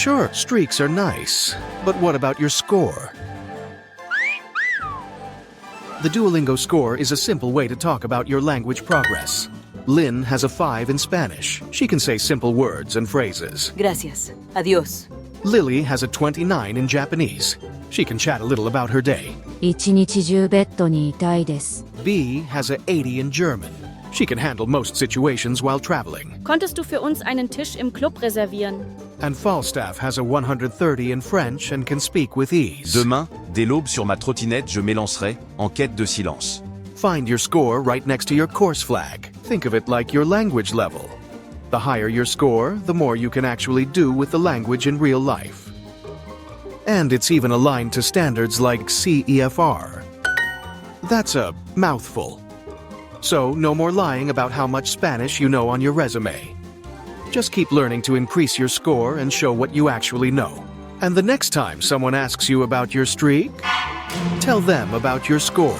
Sure, streaks are nice, but what about your score? The Duolingo Score is a simple way to talk about your language progress. Lynn has a 5 in Spanish. She can say simple words and phrases. Gracias. Adiós. Lily has a 29 in Japanese. She can chat a little about her day. 一日中ベッドにいたいです。 B has a 80 in German. She can handle most situations while traveling. Konntest du für uns einen Tisch im Club reservieren? And Falstaff has a 130 in French and can speak with ease. Demain, dès l'aube sur ma trottinette, je m'élancerai, en quête de silence. Find your score right next to your course flag. Think of it like your language level. The higher your score, the more you can actually do with the language in real life. And it's even aligned to standards like CEFR. That's a mouthful. So, no more lying about how much Spanish you know on your resume. Just keep learning to increase your score and show what you actually know. And the next time someone asks you about your streak, tell them about your score.